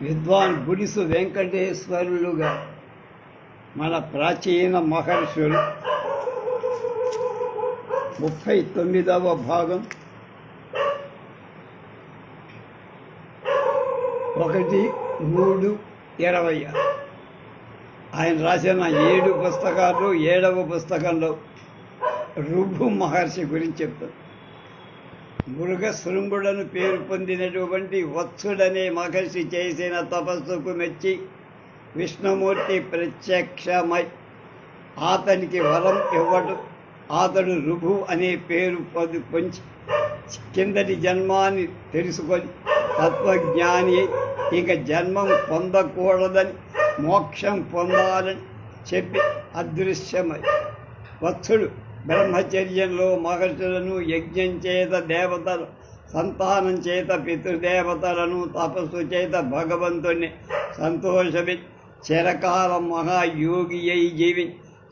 విద్వాన్ గుడిసు వెంకటేశ్వరులుగా మన ప్రాచీన మహర్షులు 39వ భాగం 1-3-20 ఆయన రాసిన 7 పుస్తకాలు 7వ పుస్తకంలో ఋభు మహర్షి గురించి చెప్తారు. మృగశృంగుడను పేరు పొందినటువంటి వత్సుడనే మహర్షి చేసిన తపస్సుకు మెచ్చి విష్ణుమూర్తి ప్రత్యక్షమై అతనికి వరం ఇవ్వడు. అతడు ఋభు అనే పేరు పొంచి కిందటి జన్మాన్ని తెలుసుకొని తత్వజ్ఞాని ఇక జన్మం పొందకూడదని మోక్షం పొందాలని చెప్పి అదృశ్యమై వత్సుడు బ్రహ్మచర్యంలో మహర్షులను, యజ్ఞం చేత దేవతలు, సంతానం చేత పితృదేవతలను, తపస్సు చేత భగవంతుని సంతోషమి చిరకాలం మహాయోగి అయి జీవి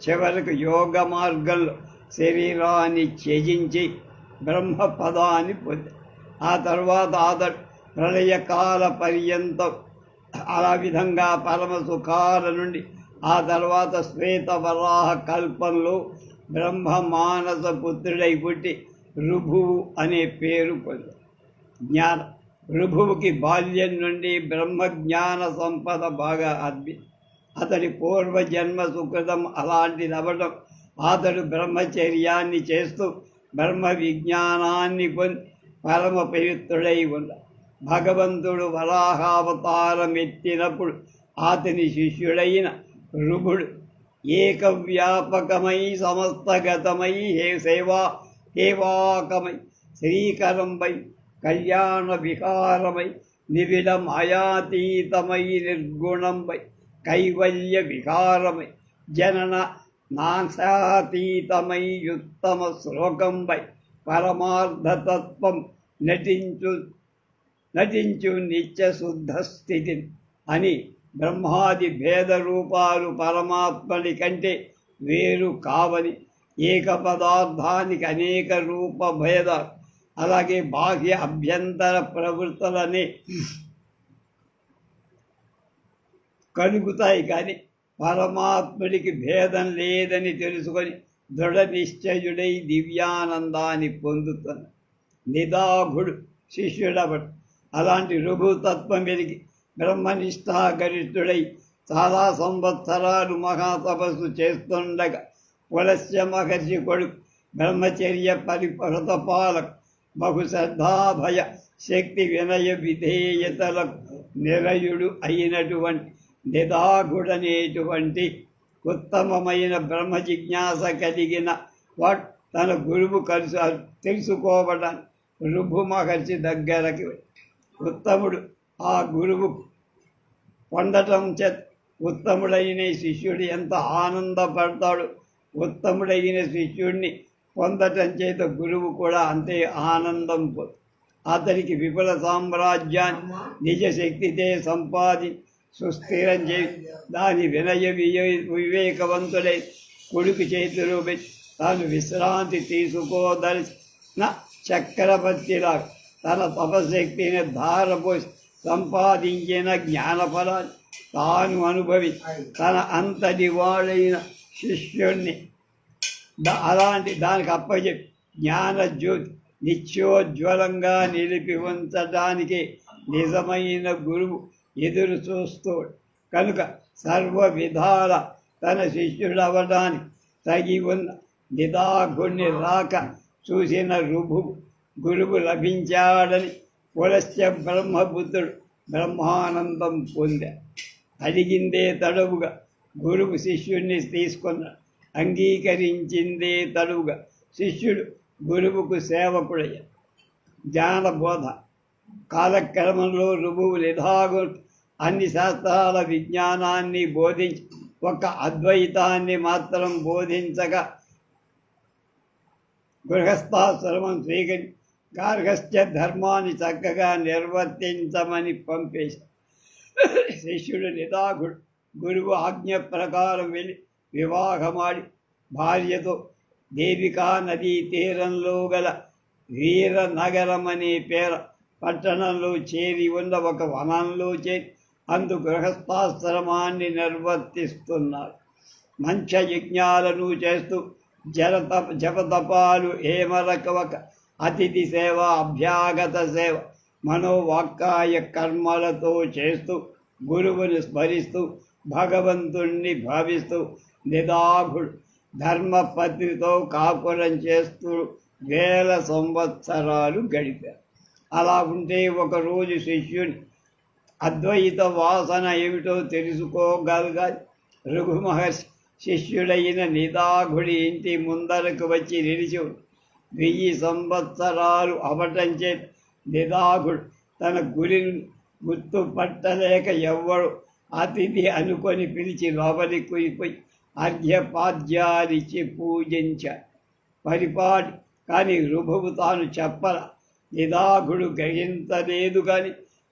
చివరకు యోగ మార్గంలో శరీరాన్ని త్యజించి బ్రహ్మపదాన్ని పొంది ఆ తర్వాత అతడు ప్రళయకాల పర్యంతం ఆ విధంగా పరమ సుఖాల నుండి ఆ తర్వాత శ్వేతవరాహ కల్పంలో బ్రహ్మ మానస పుత్రుడై పుట్టి ఋభువు అనే పేరు పొంది జ్ఞానం. ఋభువుకి బాల్యం నుండి బ్రహ్మజ్ఞాన సంపద బాగా అద్భి అతడి పూర్వజన్మ సుకృతం అలాంటిది అవ్వడం అతడు బ్రహ్మచర్యాన్ని చేస్తూ బ్రహ్మ విజ్ఞానాన్ని పొంది పరమ పవిత్రుడై ఉన్న భగవంతుడు వరాహావతారం ఎత్తినప్పుడు అతని శిష్యుడైన ఋభుడు ఏకవ్యాపకమై సమస్తగతమై సేవాకమై శ్రీకరంపై కళ్యాణ విహారమై నివిడం అయాతీతమై నిర్గుణంపై కైవల్య విహారమై జనన నాశాతీతమై ఉత్తమ శ్లోకంపై పరమార్థతత్వం నటించు నిత్య శుద్ధ స్థితిని అని బ్రహ్మాది భేద రూపాలు పరమాత్మని కంటే వేరు కావని, ఏక పదార్థానికి అనేక రూప భేదాలు అలాగే బాహ్య అభ్యంతర ప్రవృత్తులనే కలుగుతాయి కానీ పరమాత్ముడికి భేదం లేదని తెలుసుకొని దృఢ నిశ్చయుడై దివ్యానందాన్ని పొందుతున్న నిదాఘుడు శిష్యుడవడు. అలాంటి ఋభుతత్వం వెలిగి బ్రహ్మనిష్ఠాగరిష్ఠుడై చాలా సంవత్సరాలు మహాతపస్సు చేస్తుండగా పులస్య మహర్షి కొడుకు బ్రహ్మచర్య పరిపృత పాలకు బహుశ్రద్ధాభయ శక్తి వినయ విధేయతలకు నిరయుడు అయినటువంటి నిదాఘుడనేటువంటి ఉత్తమమైన బ్రహ్మ జిజ్ఞాస కలిగిన వాడు తన గురువు తెలుసుకోవడానికి ఋభు మహర్షి దగ్గరకి ఉత్తముడు ఆ గురువు పొందటం చేత ఉత్తముడైన శిష్యుడు ఎంత ఆనందపడతాడు. ఉత్తముడైన శిష్యుడిని పొందటం చేత గురువు కూడా అంతే ఆనందం అతనికి విపుల సామ్రాజ్యాన్ని నిజశక్తితే సంపాది సుస్థిరం చేసి దాని వినయ వివేకవంతుడై కొడుకు చేతిలో పెట్టి తాను విశ్రాంతి తీసుకోదలిచిన చక్రవర్తిలా తన తపశక్తిని ధారపోసి సంపాదించిన జ్ఞానఫలాన్ని తాను అనుభవి తన అంతటి వాడైన శిష్యుణ్ణి అలాంటి దానికి అప్పచెప్పి జ్ఞానజ్యోతి నిత్యోజ్వలంగా నిలిపి ఉంచడానికి నిజమైన గురువు ఎదురు చూస్తాడు కనుక సర్వ విధాల తన శిష్యుడవడానికి తగి ఉన్న నిదాఘుణ్ణి రాక చూసిన గురువు లభించాడని పులస్య బ్రహ్మపుత్రుడు బ్రహ్మానందం పొందా. అడిగిందే తడవుగా గురువు శిష్యుడిని తీసుకున్నాడు. అంగీకరించిందే తడువుగా శిష్యుడు గురువుకు సేవకుడయ్యాడు. జ్ఞానబోధ కాలక్రమంలో ఋభువు నిదాగు అన్ని శాస్త్రాల విజ్ఞానాన్ని బోధించి ఒక అద్వైతాన్ని మాత్రం బోధించగా గృహస్థాశ్రమం స్వీకరించి గార్హస్థ్య ధర్మాన్ని చక్కగా నిర్వర్తించమని పంపేసి శిష్యుడు నిదాఘుడు గురువు ఆజ్ఞ ప్రకారం వెళ్ళి వివాహమాడి భార్యతో దేవికా నదీ తీరంలో గల వీరనగరం అనే పేర పట్టణంలో చేరి ఉన్న ఒక వనంలో చేరి అందు గృహస్థాశ్రమాన్ని నిర్వర్తిస్తున్నారు. మంచ యజ్ఞాలను చేస్తూ జపతపాలు హేమరకవక అతిథి సేవ అభ్యాగత సేవ మనోవాక్కాయ కర్మలతో చేస్తూ గురువుని స్మరిస్తూ భగవంతుణ్ణి భావిస్తూ నిదాఘుడు ధర్మపత్నితో కాపురం చేస్తూ 1000 సంవత్సరాలు గడిపారు. అలా ఉంటే ఒకరోజు శిష్యుని అద్వైత వాసన ఏమిటో తెలుసుకోగలగాలి. రఘు మహర్షి శిష్యుడైన నిదాఘుడి ఇంటి ముందరకు వచ్చి నిలిచి 1000 సంవత్సరాలు అవటం చేత నిదాఘుడు తన గురిని గుర్తుపట్టలేక ఎవ్వడు అతిథి అనుకొని పిలిచి లోపలికి పోయి అర్ఘ్యపాద్యాలిచ్చి పూజించాడు. పరిపాటి కానీ రుభువు తాను చెప్పల. నిదాఘుడు గ్రహించలేదు కానీ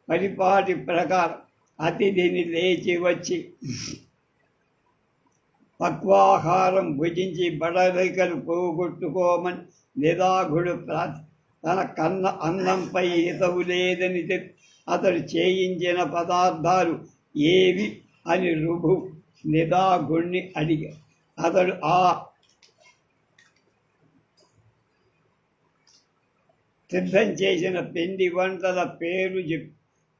పరిపాటి ప్రకారం అతిథిని లేచి వచ్చి పక్వాహారం భుజించి బడలికలు పోగొట్టుకోమని నిదాఘుడు తన కన్న అన్నంపై హితవు లేదని చెప్పి అతడు చేయించిన పదార్థాలు ఏవి అని రుభు నిదాఘుణ్ణి అడిగాడు. అతడు ఆ సిద్ధం చేసిన పిండి వంటల పేరు చెప్పి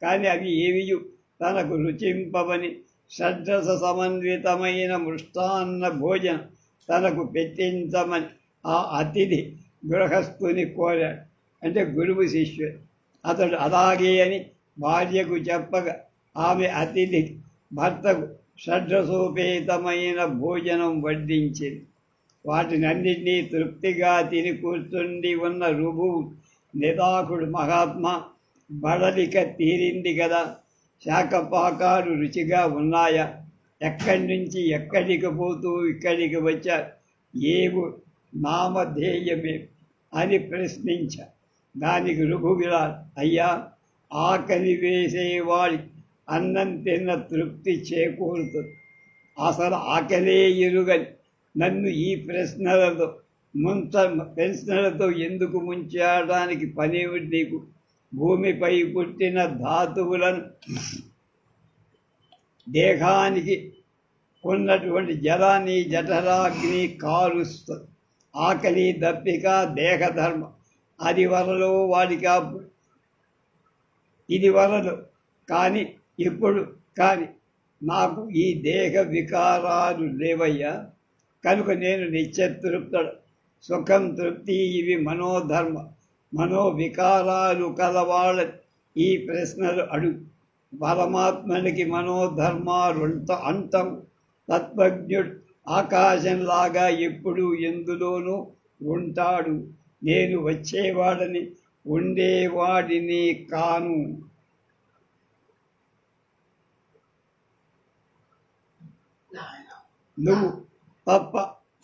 కానీ అవి ఏవి తనకు రుచింపవని షడ్రస సమన్వితమైన మృష్టాన్న భోజనం తనకు పెట్టించమని ఆ అతిథి గృహస్థుని కోరాడు. అంటే గురువు శిష్యుడు. అతడు అలాగే అని భార్యకు చెప్పగా ఆమె అతిథి భర్తకు షడ్రసోపేతమైన భోజనం వడ్డించింది. వాటినన్నింటినీ తృప్తిగా తిని కూర్చుండి ఉన్న రుభువు నిదాకుడు మహాత్మా బడలిక తీరింది కదా, శాఖపాకాలు రుచిగా ఉన్నాయా, ఎక్కడి నుంచి ఎక్కడికి పోతూ ఇక్కడికి వచ్చారు, ఏవు నామధేయమే అని ప్రశ్నించా. దానికి రఘువీరా, అయ్యా ఆకలి వేసేవాడి అన్నం తిన్న తృప్తి చేకూరుతుంది. అసలు ఆకలే ఎరుగని నన్ను ఈ ప్రశ్నలతో ఎందుకు ముంచడానికి పనేమిటి నీకు? భూమిపై పుట్టిన ధాతువులను దేహానికి ఉన్నటువంటి జలాన్ని జఠరాగ్ని కాలుస్తుంది. ఆకలి దప్పిక దేహధర్మం. అది వరలో వాడికి అప్పుడు, ఇది వరలో కానీ ఇప్పుడు కానీ నాకు ఈ దేహ వికారాలు లేవయ్యా. కనుక నేను నిత్యతృప్తుడు. సుఖం తృప్తి ఇవి మనోధర్మ. మనోవికారాలు కలవాళ్ళ ఈ ప్రశ్నలు అడుగు. పరమాత్మనికి మనోధర్మాలు అంటాం. తత్వజ్ఞుడు ఆకాశంలాగా ఎప్పుడు ఎందులోనూ ఉంటాడు. నేను వచ్చేవాడని ఉండేవాడిని కాను. నువ్వు తప్ప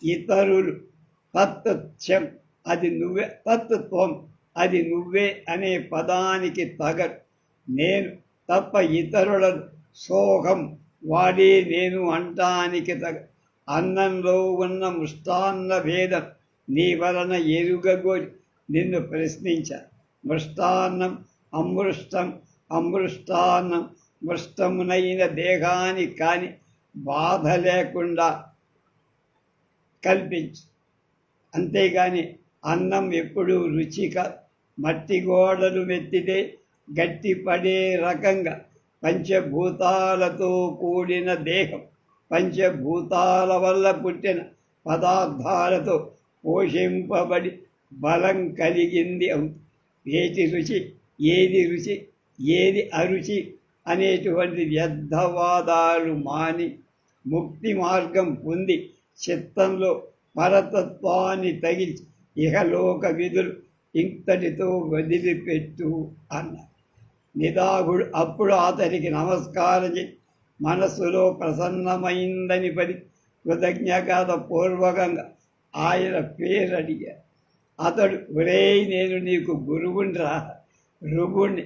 ఇతరులు తత్వం అది నువ్వే, తత్వం అది నువ్వే అనే పదానికి తగరు. నేను తప్ప ఇతరులను సోహం వాడే నేను అంటానికి తగ. అన్నంలో ఉన్న మృష్టాన్న భేదం నీ వలన ఎరుగగోరి నిన్ను ప్రశ్నించా. మృష్టాన్నం అమృష్టం, అమృష్టాన్నం మృష్టమునైన దేహానికి కాని బాధ లేకుండా కల్పించు. అంతేగాని అన్నం ఎప్పుడూ రుచిక. మట్టి గోడలు మెత్తితే గట్టిపడే రకంగా పంచభూతాలతో కూడిన దేహం పంచభూతాల వల్ల పుట్టిన పదార్థాలతో పోషింపబడి బలం కలిగింది అవుతుంది. ఏది రుచి ఏది అరుచి అనేటువంటి వ్యర్థవాదాలు మాని ముక్తి మార్గం పొంది చిత్తంలో పరతత్వాన్ని తగిల్చి ఇహలోక విధులు ఇంతటితో వదిలిపెట్టు అన్నారు. నిదాఘుడు అప్పుడు అతనికి నమస్కారం చేసి మనస్సులో ప్రసన్నమైందని పడి కృతజ్ఞత పూర్వకంగా ఆయన పేరు అడిగారు. అతడు, ఒరేయ్ నేను నీకు గురువుండ్రా, రుగుణ్ణి,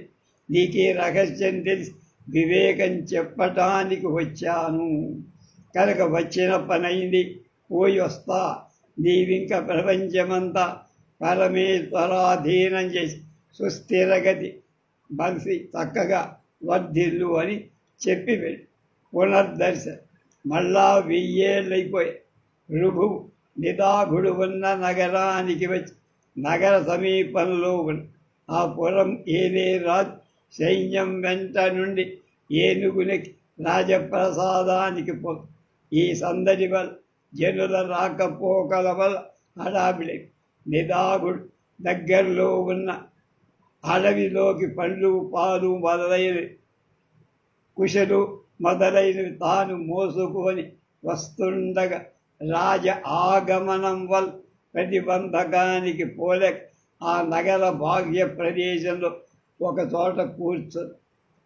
నీకే రహస్యం తెలిసి వివేకం చెప్పటానికి వచ్చాను. కనుక వచ్చిన పనైంది, పోయి వస్తా. నీవింక ప్రపంచమంతా పరమేశ్వరాధీనం చేసి సుస్థిరగతి బలిసి చక్కగా వర్ధిల్లు అని చెప్పి వెళ్ళి పునర్దర్శన మళ్ళా 1000 ఏళ్ళైపోయాయి. ఋభువు నిదాఘుడు ఉన్న నగరానికి వచ్చి నగర సమీపంలో ఉన్న ఆ పురం ఏలే రాజు సైన్యం వెంట నుండి ఏనుగునికి రాజప్రసాదానికి పో. ఈ సందడి వల్ల జనుల రాకపోకల వల్ల హడావిడి. నిదాఘుడు దగ్గరలో ఉన్న అడవిలోకి పండ్లు పాలు మొదలైనవి కుశలు మొదలైనవి తాను మోసుకొని వస్తుండగా రాజ ఆగమనం వల్ల ప్రతిబంధకానికి పోలేక ఆ నగర భాగ్య ప్రదేశంలో ఒక చోట కూర్చొని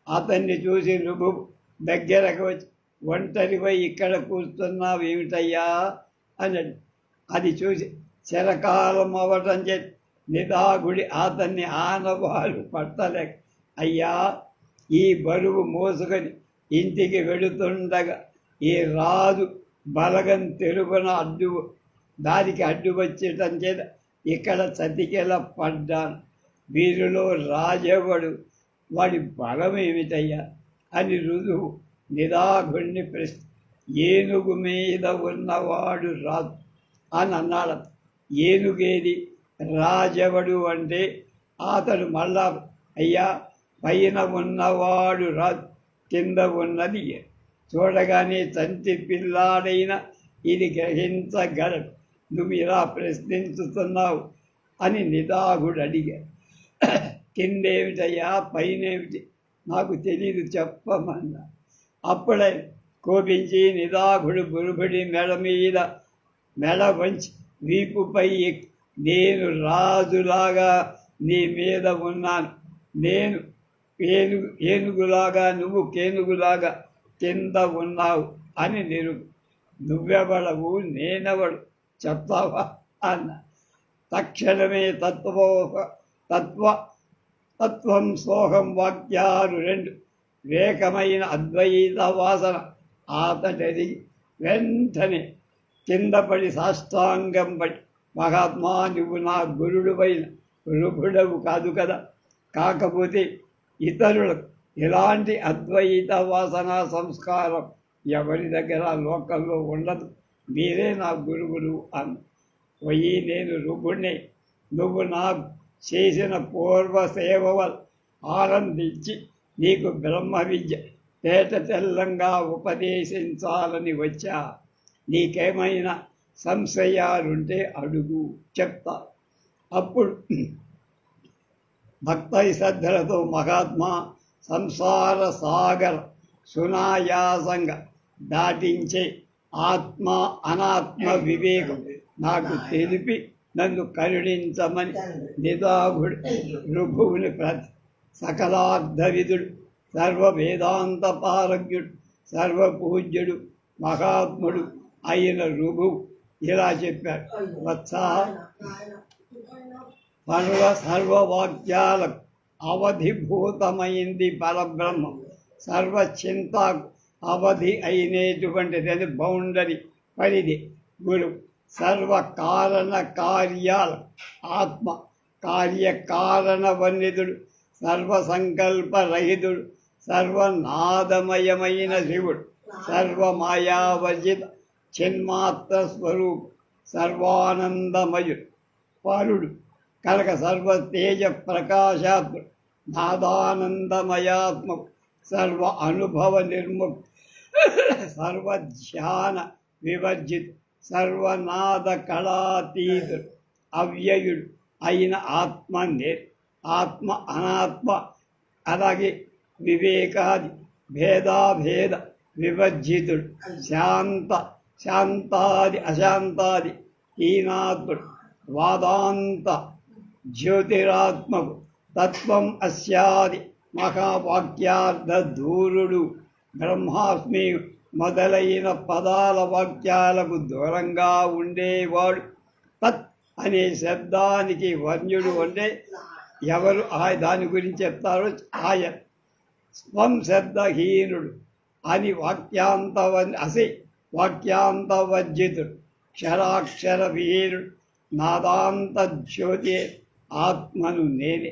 అతన్ని చూసి ఋభువు దగ్గరకు వచ్చి ఒంటరిపై ఇక్కడ కూర్చున్నావు ఏమిటయ్యా అన్నాడు. అది చూసి చిరకాలం అవ్వటం చేసి నిదాఘుడి అతన్ని ఆనవాలు పట్టలేక, అయ్యా ఈ బరువు మోసుకొని ఇంటికి వెళుతుండగా ఈ రాజు బలగం తెలుగున దానికి అడ్డు వచ్చేయటం చేత ఇక్కడ చతికిల పడ్డాను. వీరిలో రాజెవడు, వాడి బలం ఏమిటయ్యా అని ఋజువు నిదాఘుణ్ణి ప్రశ్న. ఏనుగు మీద ఉన్నవాడు రాజు అని అన్నాడు. ఏనుగేది, రాజెవడు అంటే అతడు మళ్ళా, అయ్యా పైన ఉన్నవాడు రాజు, కింద ఉన్నది చూడగానే తంతి పిల్లాడైనా ఇది గ్రహించగలడు. నువ్వు ఇలా ప్రశ్నించుతున్నావు అని నిదాఘుడు అడిగాడు. కిందేమిటయ్యా పైనేమిటి నాకు తెలియదు చెప్పమన్నా. అప్పుడే కోపించి నిదాఘుడు బురుబడి మెడ వంచి వీపుపై నేను రాజులాగా నీ మీద ఉన్నాను, నేను ఏనుగులాగా నువ్వు కేనుగులాగా కింద ఉన్నావు అని నువ్వెవడవు నేనెవడు చెప్తావా అన్న. తక్షణమే తత్వం సోహం వాక్యాలు 2 వేకమైన అద్వైత వాసన అతడి వెంటనే కింద పడి సాష్టాంగం పడి, మహాత్మా నువ్వు నా గురుడువైన ఋభుడవు కాదు కదా, కాకపోతే ఇతరులకు ఇలాంటి అద్వైత వాసన సంస్కారం ఎవరి దగ్గర లోకల్లో ఉండదు, మీరే నా గురువులు అన్న. పోయి నేను ఋభుణ్ణి, నువ్వు నాకు చేసిన పూర్వ సేవ వల్ల ఆనందించి నీకు బ్రహ్మ విద్య తేట తెల్లంగా ఉపదేశించాలని వచ్చా. నీకేమైనా సంశయాలుంటే అడుగు చెప్తా. అప్పుడు భక్త శ్రద్ధలతో మహాత్మా సంసార సాగర సునాయాసంగా దాటించే ఆత్మ అనాత్మ వివేకం నాకు తెలిపి నన్ను కరుణించమని నిదాఘుడు ఋభువుని సకలార్థవిధుడు, సర్వవేదాంత పారజ్ఞుడు, సర్వపూజ్యుడు, మహాత్ముడు అయిన ఋభువు ఇలా చెప్పాడు. వత్సా సర్వవాక్యాలకు అవధిభూతమైంది పరబ్రహ్మం, సర్వచింతకు అవధి అయినటువంటిది బౌండరీ పరిధి గురువు. సర్వకారణ కార్యాల ఆత్మ, కార్యకారణవన్నితుడు, సర్వసంకల్పరహితుడు, సర్వనాదమయమైన శివుడు, సర్వమాయావర్జిత చిన్మాత్ర స్వరూపు, సర్వానందమయుడు, పరుడు కనుక సర్వతేజ ప్రకాశాత్ముడు, నాదానందమయాత్మకు, సర్వ అనుభవ నిర్ముక్త, సర్వధ్యాన వివర్జితు, సర్వనాద కళాతీతుడు, అవ్యయుడు అయిన ఆత్మ అనాత్మ అలాగే వివేకాది భేదాభేద వివర్జితుడు, శాంతాది అశాంతాది హీనాత్ముడు, వాదాంత జ్యోతిరాత్మకు, తత్వం అస్యాది మహావాక్యార్థ దూరుడు, బ్రహ్మాస్మి మొదలైన పదాల వాక్యాలకు దూరంగా ఉండేవాడు. తత్ అనే శబ్దానికి వర్ణ్యుడు అంటే ఎవరు దాని గురించి చెప్తారో ఆయన. స్వం శబ్దహీనుడు అని వాక్యాంతవర్జితుడు, క్షరాక్షర వీరుడు, నాదాంత జ్యోతి ఆత్మను నేనే.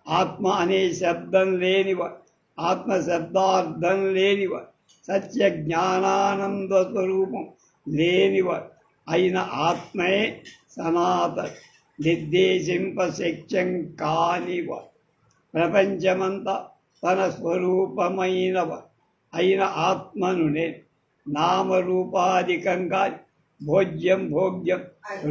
ఆత్మ అనే శబ్దం లేని ఆత్మశబ్దార్థం లేనివాడు, సత్య జ్ఞానానంద స్వరూపం లేనివాడు అయిన ఆత్మయే సనాతన, నిర్దేశింపశక్యం కానివాడు. ప్రపంచమంతా తన స్వరూపమైనవాడు అయిన ఆత్మను నేను నామరూపాధికం కాని, భోజ్యం భోగ్యం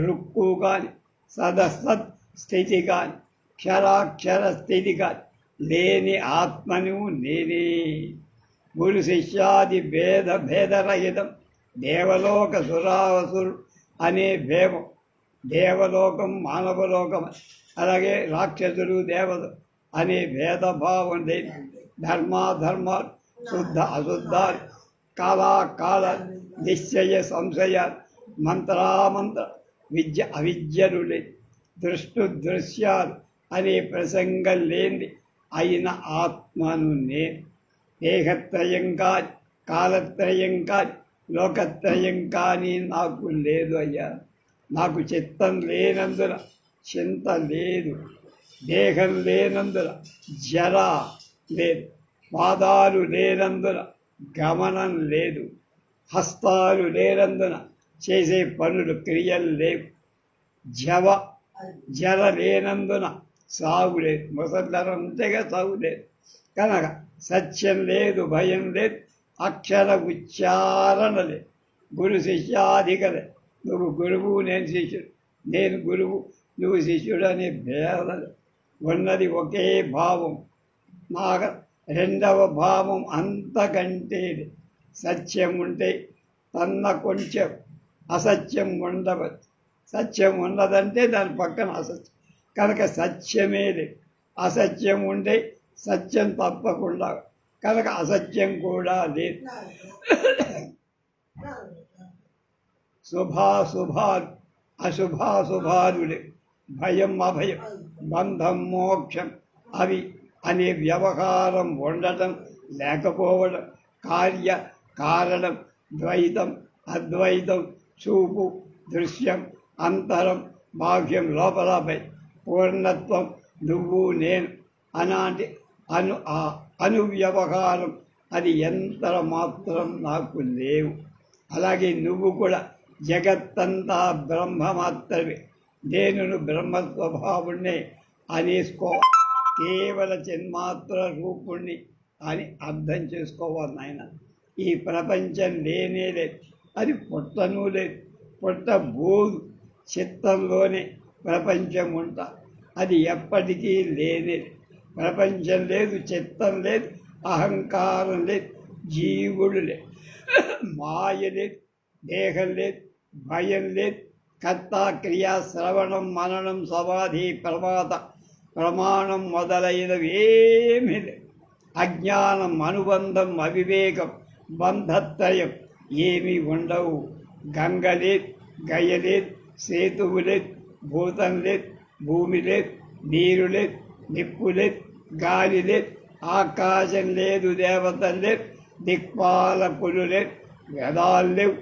రుక్కు కాని, సదసత్ స్థితి కాని, క్షరాక్షర స్థితి కాని లేని ఆత్మను నేనే. గురు శిష్యాది భేదరహితం దేవలోక సురావసురు అనే భేదం, దేవలోకం మానవలోకం, అలాగే రాక్షసులు దేవతలు అనే భేదభావం లేదు. ధర్మాధర్మాలు, శుద్ధ అశుద్ధాలు, కాలాకాల నిశ్చయ సంశయాలు, మంత్రామంత్ర విద్య అవిద్యలు లేదు. దృశ్యాలు అనే ప్రసంగం లేని అయిన ఆత్మను నేను. దేహత్రయం కాని, కాలత్రయం కాని, లోకత్రయం కానీ నాకు లేదు అయ్యా. నాకు చిత్తం లేనందున చింత లేదు, దేహం లేనందున జర లేదు, పాదాలు లేనందున గమనం లేదు, హస్తాలు లేనందున చేసే పనులు క్రియలు లేవు, జర లేనందున సాగు లేదు. ముసలితనం ఉంటేగా సాగు లేదు. కనుక సత్యం లేదు, భయం లేదు, అక్షర ఉచ్చారణ లేదు. గురు శిష్యాధికలే. నువ్వు గురువు, నేను శిష్యుడు, నేను గురువు, నువ్వు శిష్యుడు అనే భేదం ఉన్నది ఒకే భావం. నాకు రెండవ భావం అంతకంటే సత్యం ఉంటే తన్న కొంచెం అసత్యం ఉండవచ్చు. సత్యం ఉన్నదంటే దాని పక్కన అసత్యం, కనుక సత్యమే లేదు. అసత్యం ఉంటే సత్యం తప్పకుండా, కనుక అసత్యం కూడా లేదు. శుభాశుభాలు అశుభాశుభాలు లేవు. భయం అభయం, బంధం మోక్షం అవి అనే వ్యవహారం ఉండటం లేకపోవడం, కార్య కారణం, ద్వైతం అద్వైతం, చూపు దృశ్యం, అంతరం బాహ్యం, లోపలపై పూర్ణత్వం, నువ్వు నేను అలాంటి అనువ్యవహారం అది ఎంత మాత్రం నాకు లేవు. అలాగే నువ్వు కూడా జగత్తంతా బ్రహ్మ మాత్రమే, నేను బ్రహ్మస్వభావుణ్ణి అనేసుకో, కేవల చిన్మాత్ర రూపుణ్ణి అని అర్థం చేసుకోవాలి నాయన. ఈ ప్రపంచం లేనే లేదు, అది పుట్టను లేదు, పుట్టబోదు. చిత్తంలోనే ప్రపంచం ఉంటా, అది ఎప్పటికీ లేనేది. ప్రపంచం లేదు, చిత్తం లేదు, అహంకారం లేదు, జీవుడు లేదు, మాయ లేదు, దేహం లేదు, భయం లేదు, కర్త క్రియ శ్రవణం మననం సమాధి ప్రమాద ప్రమాణం మొదలైనవి ఏమీ లేదు. అజ్ఞానం, అనుబంధం, అవివేకం, బంధత్రయం ఏమీ ఉండవు. గంగ లేదు, గయ లేదు, సేతువు లేదు, భూతం లేదు, భూమి లేదు, నీరు లేదు, నిప్పు లేదు, గాలి లేదు, ఆకాశం లేదు, దేవతలు లేదు, దిక్పాలకులు లేదు, వేదాలు లేవు,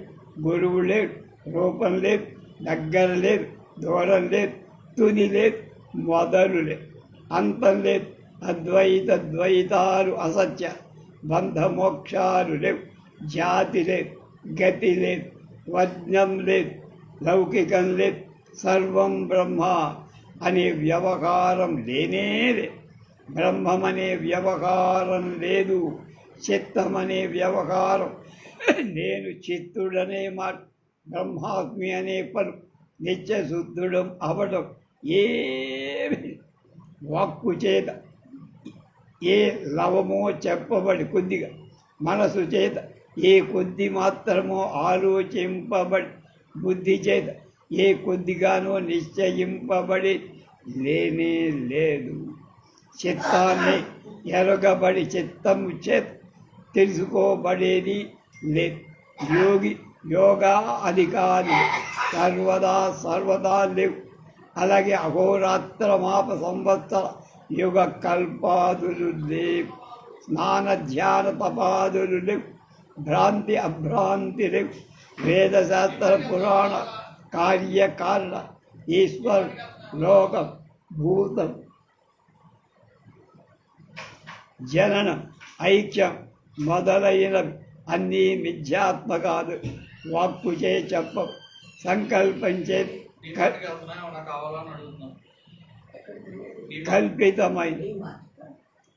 గురువు లేడు, రూపం లేదు, దగ్గర లేదు, దూరం లేదు, తుది లేదు, మొదలు లేదు, అంతం లేదు. అద్వైత ద్వైతాలు అసత్య, బంధమోక్షాలు లేవు, జాతి లేదు, గతి లేదు, వజ్ఞం లేదు, లౌకికం లేదు, సర్వం బ్రహ్మ అనే వ్యవహారం లేనే లేదు. బ్రహ్మమనే వ్యవహారం లేదు, చిత్తమనే వ్యవహారం, నేను చిత్తుడనే మాట, బ్రహ్మాస్మి అనే పలు, నిత్యశుద్ధుడం అవడం ఏమి వాక్కు చేత ఏ లవమో చెప్పబడి కొద్దిగా, మనసు చేత ఏ కొద్ది మాత్రమో ఆలోచింపబడి, బుద్ధి చేత ఏ కొద్దిగానో నిశ్చయింపబడి లేనే లేదు. చిత్తాన్ని ఎరగబడి చిత్తము చేత తెలుసుకోబడేది లేదు. యోగా అధికారి సర్వదా లేవు. అలాగే అహోరాత్ర మాప సంవత్సర యుగ కల్పాదులు లేవు. స్నాన ధ్యాన తపాదులు లేవు. భ్రాంతి అభ్రాంతి లేవు. వేదశాస్త్ర పురాణ కార్యకారణ ఈశ్వర లోకం భూతం జననం ఐక్యం మొదలైనవి అన్నీ మిథ్యాత్మకాలు. వాక్కుచే చెప్ప సంకల్పించే కల్పితమైన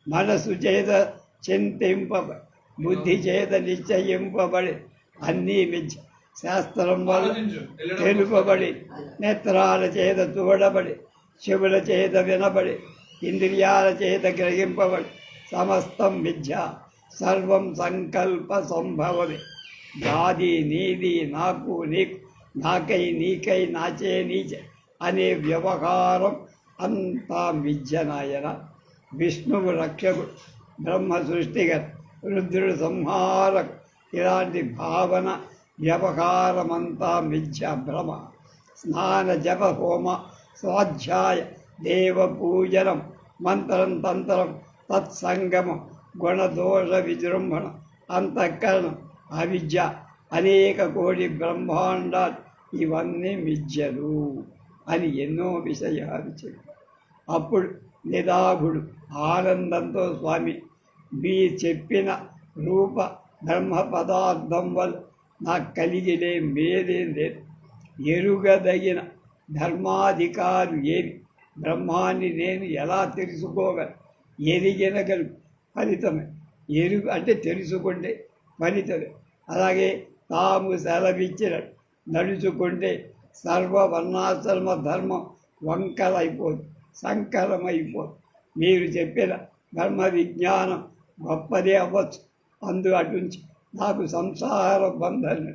మనసు చేత చింతింపబడి బుద్ధి చేత నిశ్చయింపబడి అన్నీ మిథ్య. శాస్త్రం వల్ల తెలుపబడి నేత్రాల చేత చూడబడి చెవుల చేత వినబడి ఇంద్రియాల చేత గ్రహింపబడి సమస్తం మిథ్య. సర్వం సంకల్ప సంభవమే. నాది నీది నాకు నీకు నాకై నీకై నాచే నీచే అనే వ్యవహారం అంతా మిథ్య నాయన. విష్ణువు రక్షకుడు, బ్రహ్మ సృష్టిగర్, రుద్రుడు సంహారకు. ఇలాంటి భావన వ్యవహారమంతా మిథ్య భ్రమ. స్నాన జప హోమ స్వాధ్యాయ దేవ పూజనం మంత్రం తంత్రం తత్సంగమం గుణదోష విజృంభణ అంతఃకరణం అవిద్య అనేక కోటి బ్రహ్మాండాలు ఇవన్నీ మిథ్యలు అని ఎన్నో విషయాలు చెప్పారు. అప్పుడు నిదాఘుడు ఆనందంతో స్వామి మీ చెప్పిన రూప బ్రహ్మ పదార్థం వల్ల నాకు కలిగినే మేదేం లేదు. ఎరుగదగిన ధర్మాధికారు ఏమి? బ్రహ్మాన్ని నేను ఎలా తెలుసుకోగలను? ఎరిగినగలు ఫలితమే. ఎరుగు అంటే తెలుసుకుంటే ఫలితమే. అలాగే తాము సెలవిచ్చిన నడుచుకుంటే సర్వవర్ణాశ్రమ ధర్మం వంకలైపోదు, సంకరమైపోదు. మీరు చెప్పిన బ్రహ్మ విజ్ఞానం గొప్పదే అవ్వచ్చు. అందు అటుంచి నాకు సంసార బంధన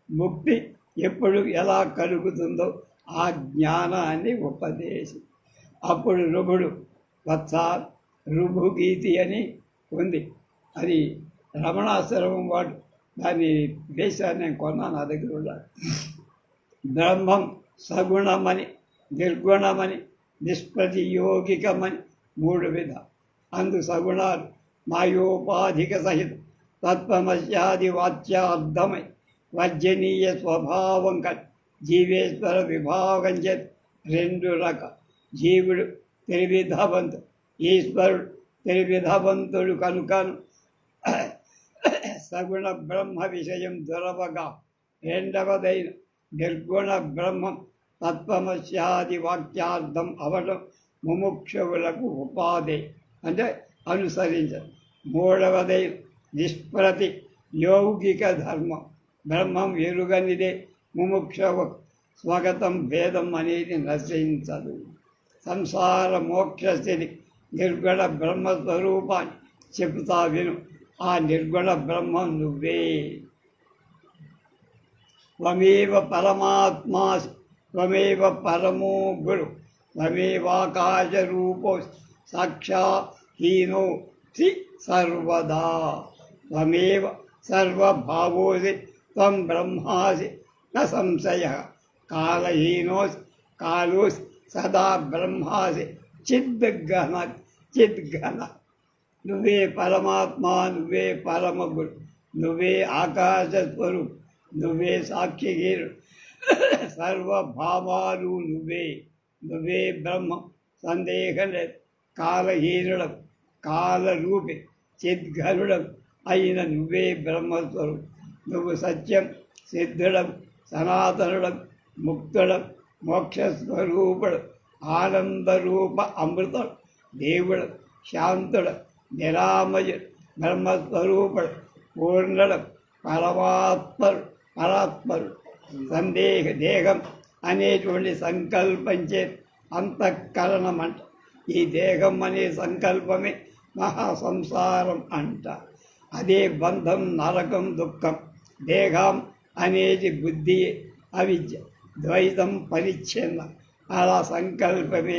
ముక్తి ఎప్పుడు ఎలా కలుగుతుందో ఆ జ్ఞానాన్ని ఉపదేశం. అప్పుడు రుభుడు వత్స రుభుగీతి అని ఉంది. అది రమణాశ్రమం వాడు దాని దేశాన్ని నేను కొన్నాను, నా దగ్గర ఉన్నాడు. బ్రహ్మం సగుణమని, నిర్గుణమని, నిష్ప్రతియోగికమని మూడు విధ. అందు సగుణాలు మాయోపాధిక సహితం తత్వమస్యాది వాచ్యార్థమై వర్జనీయ స్వభావం కట్ జీవేశ్వర విభాగం చేత రెండు రక. జీవుడు త్రివిధవంతుడు, ఈశ్వరుడు త్రివిధవంతుడు కనుకను సగుణ బ్రహ్మ విషయం దొరవగా. రెండవదైన నిర్గుణ బ్రహ్మం తత్వమస్యాది వాక్యార్థం అవడం ముముక్షువులకు ఉపాధి అంటే అనుసరించదు. మూడవదైన నిష్ప్రతి యౌగిక ధర్మం బ్రహ్మం ఎరుగనిదే ముముక్షవ స్వగతం భేదం అనేది నశించదు. సంసార మోక్షస్థితి నిర్గుణ బ్రహ్మస్వరూపాన్ని చెబుతా విను. ఆ నిర్గుణ బ్రహ్మం నువ్వే. త్వమేవ పరమాత్మాసి త్వమేవ పరమో గురు త్వమేవాకాశరూపో సాక్షాహీనో సి సర్వదా. త్వమేవ సర్వభావోసి త్వం బ్రహ్మాసి న సంశయః. కాలహీనోసి కాలోసి సదా బ్రహ్మాసి చిద్ఘన చిద్ఘన. నువ్వే పరమాత్మ, నువ్వే పరమ గురు, నువ్వే ఆకాశ స్వరూప్, నువ్వే సాక్షిగీరు, సర్వభావాలు నువ్వే. నువ్వే బ్రహ్మం, సందేహం లేదు. కాలహీనుడం, కాలరూపి, చిద్ఘనుడం అయిన నువ్వే బ్రహ్మస్వరూప్. నువ్వు సత్యం, సిద్ధుడం, సనాతనుడం, ముక్తుడం, మోక్షస్వరూపుడు, ఆనందరూప అమృతుడు, దేవుడు, శాంతుడు, నిరామయుడు, బ్రహ్మస్వరూపుడు, పూర్ణుడు, పరమాత్మడు, పరాత్మడు. సందేహ దేహం అనేటువంటి సంకల్పించే అంతఃకరణం అంట. ఈ దేహం అనే సంకల్పమే మహాసంసారం అంట. అదే బంధం, నరకం, దుఃఖం. దేహం అనేది బుద్ధి, అవిద్య, ద్వైతం, పరిచ్ఛిన్నం. అలా సంకల్పమే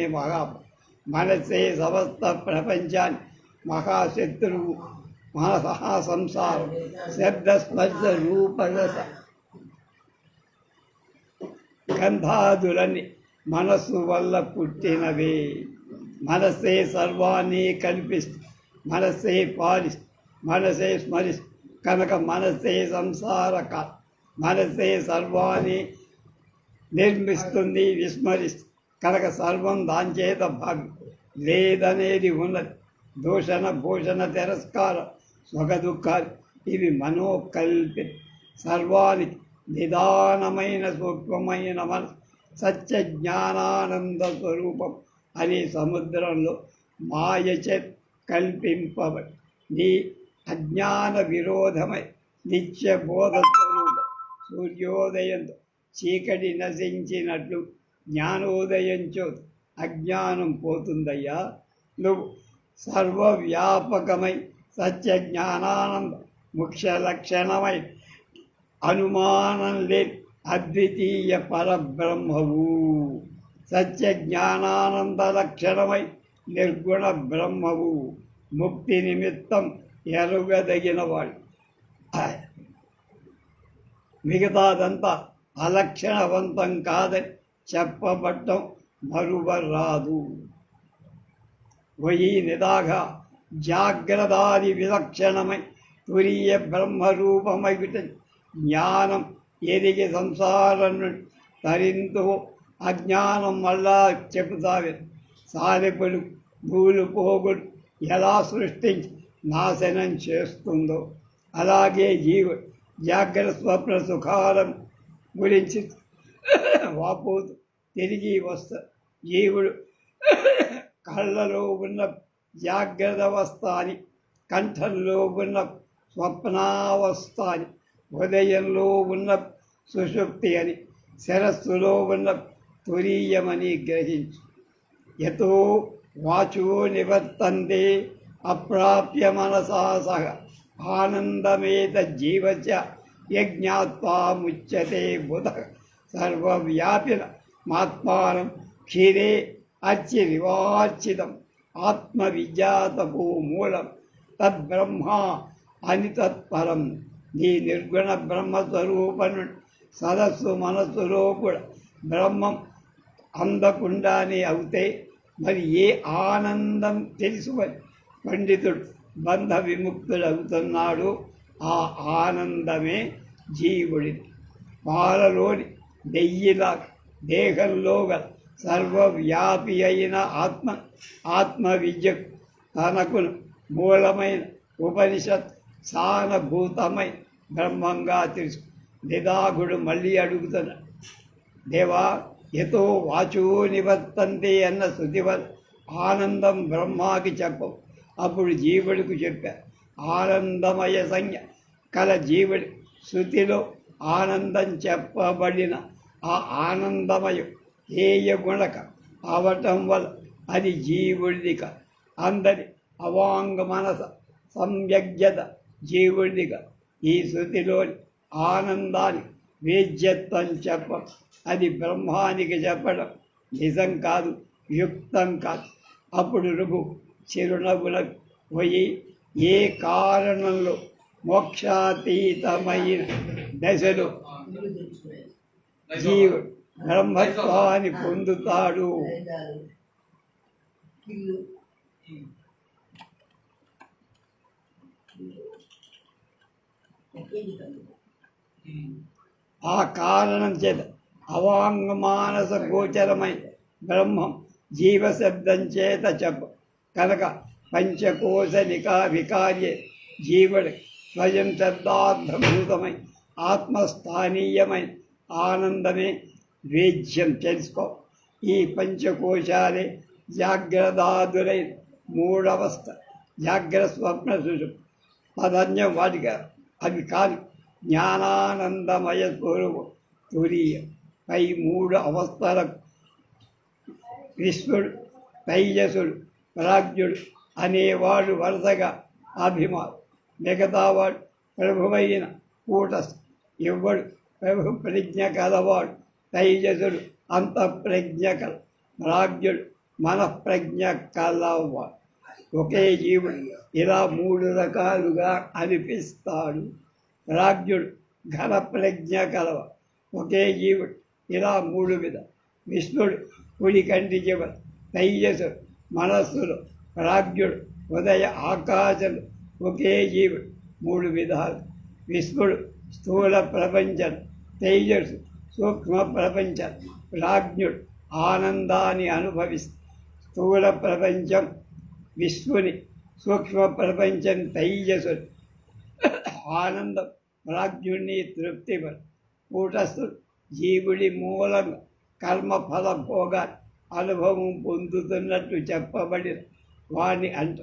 మనసే సమస్త ప్రపంచాన్ని మహాశత్రువు. మనసహా సంసారం. శబ్దస్పర్శ రూపరస గంధాదులని మనస్సు వల్ల పుట్టినవే. మనసే సర్వాన్ని కల్పిస్తూ, మనసే పాలిస్తూ, మనసే స్మరిస్తూ కనుక మనసే సంసారక. మనసే సర్వాన్ని నిర్మిస్తుంది, విస్మరిస్తుంది కనుక సర్వం దానిచేత భాగం. లేదనేది ఉన్నది. దూషణ భూషణ తిరస్కారం సుఖ దుఃఖాలు ఇవి మనోకల్పిత. సర్వానికి నిదానమైన సూక్ష్మమైన మనసు సత్య జ్ఞానానంద స్వరూపం అనే సముద్రంలో మాయచే కల్పింపబడి నీ అజ్ఞాన విరోధమై నిత్య బోధ స్వరూపం సూర్యోదయంతో చీకటి నశించినట్లు జ్ఞానోదయంచో అజ్ఞానం పోతుందయ్యా. నువ్వు సర్వవ్యాపకమై సత్య జ్ఞానానంద ముఖ్య లక్షణమై అనుమానం లేని అద్వితీయ పరబ్రహ్మవు. సత్య జ్ఞానానంద లక్షణమై నిర్గుణ బ్రహ్మవు. ముక్తి నిమిత్తం ఎరుగదగినవాడు. మిగతాదంతా అలక్షణవంతం కాదని చెప్పబట్టం మరువరాదు. వయి నిదాగా జాగ్రదాది విలక్షణమై తురీయ బ్రహ్మరూపమై జ్ఞానం ఎదిగి సంసారం నుండి తరింతో అజ్ఞానం మళ్ళా చెబుతావి. సాలెపులు భూలు పోగులు ఎలా సృష్టించి నాశనం చేస్తుందో అలాగే జీవుడు జాగ్రత్త స్వప్న సుఖాలను గురించి వాపోతూ తిరిగి వస్తాడు. జీవుడు కళ్ళలో ఉన్న జాగ్రత్త అవస్థ అని, కంఠంలో ఉన్న స్వప్నావస్థ అని, హృదయంలో ఉన్న సుషుప్తి అని, శిరస్సులో ఉన్న తురీయమని గ్రహించు. యతో వాచో నివర్తంతే అప్రాప్య మనసా సహ ఆనందమేత జీవచ యజ్ఞాత్వా ముచ్యతే బుధ సర్వవ్యాపిన మాత్మానం క్షీరే అర్చిరివార్చితం ఆత్మవిజాతపో మూలం తద్బ్రహ్మ అని తత్పరం. నీ నిర్గుణ బ్రహ్మస్వరూపను సదస్సు మనస్సులో కూడా బ్రహ్మం అందకుండానే అవుతే మరి ఏ ఆనందం తెలుసుకొని పండితుడు బంధ విముక్తుడు అవుతున్నాడు. ఆ ఆనందమే జీవుడిది. పాలలోని నెయ్యిలా దేహంలో గల సర్వవ్యాపి అయిన ఆత్మ విద్యకు తనకు మూలమైన ఉపనిషత్ సానభూతమై బ్రహ్మంగా తెలుసు. నిదాగుడు మళ్ళీ అడుగుతున్నాడు, దేవా యతో వాచో నివర్తంతే అన్న శృతి వల్ల ఆనందం బ్రహ్మాకి చెప్పవు. అప్పుడు జీవుడికి చెప్పారు. ఆనందమయ సంజ్ఞ కల జీవుడి శృతిలో ఆనందం చెప్పబడిన ఆ ఆనందమయం హేయ గుణక అవటం వల్ల అది జీవుడిదిక. అందరి అవాంగ మనస సంయజ్ఞత జీవుడిదిక. ఈ శృతిలోని ఆనందానికి వేద్యత్వం చెప్పడం, అది బ్రహ్మానికి చెప్పడం నిజం కాదు, యుక్తం కాదు. అప్పుడు రుభు చిరునవ్వులకు పోయి ఏ కారణంలో మోక్షాతీతమైన దశలో జీవుడు బ్రహ్మత్వాన్ని పొందుతాడు. ఆ కారణం చేత అవాంగ మానస గోచరమై బ్రహ్మం జీవశబ్దం చేత చెప్ప కనుక పంచకోశ వికార్యే జీవుడి స్వయం శబ్దార్థభూతమై ఆత్మస్థానీయమైన ఆనందమే వేద్యం తెలుసుకో. ఈ పంచకోశాలే జాగ్రత్తాదులై మూడవస్థ జాగ్రత్త స్వప్న సుషుప్తి తదన్యం వాటిగా అవి కాదు. జ్ఞానానందమయ స్వరూపం తురీయం. పై మూడు అవస్థలకు విశ్వడు, తైజసుడు, ప్రాజ్ఞుడు అనేవాడు వరుసగా అభిమానం. మిగతావాడు ప్రభువైన కూటస్థ. ఇవ్వడు ప్రభు ప్రజ్ఞ కలవాడు. తైజసుడు అంతఃప్రజ్ఞ కల, ప్రాజ్ఞుడు మనఃప్రజ్ఞ కలవాడు. ఒకే జీవుడు ఇలా మూడు రకాలుగా అనిపిస్తాడు. ప్రాజ్ఞుడు ఘన ప్రజ్ఞ కలవ. ఒకే జీవుడు ఇలా మూడు విధ. విష్ణుడు కుడి కంటి జీవ, తైజసుడు మనస్సులో, ప్రాజ్ఞుడు ఉదయ ఆకాశంలో. ఒకే జీవుడు మూడు విధాలు. విష్ణుడు స్థూల ప్రపంచం, తైజస్సు సూక్ష్మ ప్రపంచం. ప్రాజ్ఞుడు ఆనందాన్ని అనుభవిస్తూ స్థూల ప్రపంచం విశ్వని, సూక్ష్మ ప్రపంచం తైజస్సుని. ఆనందం ప్రాజ్ఞుణ్ణి తృప్తిపరు. కూటస్థుడు జీవుడి మూలం కర్మఫల భోగా అనుభవం పొందుతున్నట్టు చెప్పబడిన వాణ్ణి అంట.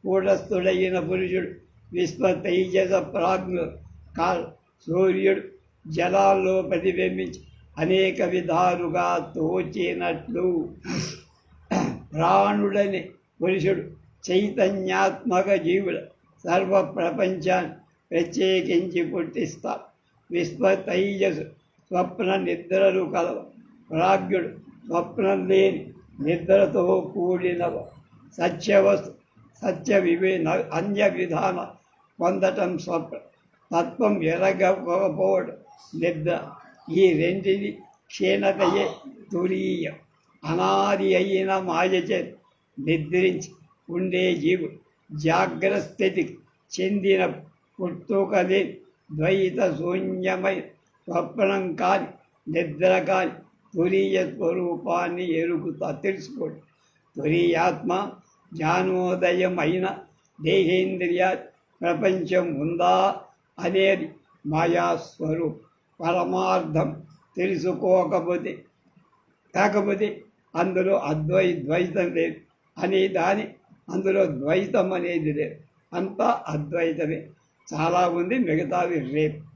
కూటస్థుడైన పురుషుడు విశ్వ తేజస ప్రాజ్ఞుడు కాల్. సూర్యుడు జలాల్లో ప్రతిబింబించి అనేక విధాలుగా తోచినట్లు ప్రాణుడని పురుషుడు చైతన్యాత్మక జీవుడు సర్వ ప్రపంచాన్ని ప్రత్యేకించి పుట్టిస్తారు. విశ్వ తైజసు స్వప్న నిద్రలు కలవ. ప్రాజ్ఞుడు స్వప్నం లేని నిద్రతో కూడినవ. సత్యవస్తు సత్య అన్య విధాన పొందటం స్వప్న. తత్వం ఎరగకపోవడం నిద్ర. ఈ రెంటిది క్షీణతయే తురీయం. అనాది అయిన మాయచే నిద్రించి ఉండే జీవుడు జాగ్రత్త స్థితికి చెందిన పుట్టుకలేని ద్వైత శూన్యమైన స్వప్నం కాని నిద్ర కాని తురీయ స్వరూపాన్ని తెలుసుకోండి. తురీయాత్మ జ్ఞానోదయమైన దేహేంద్రియ ప్రపంచం ఉందా అనేది మాయాస్వరూపం. పరమార్థం కాకపోతే అందులో ద్వైతం లేదు అనే దాని అందులో ద్వైతం అనేది లేదు. అంతా అద్వైతమే. చాలా ఉంది, మిగతావి రేపు.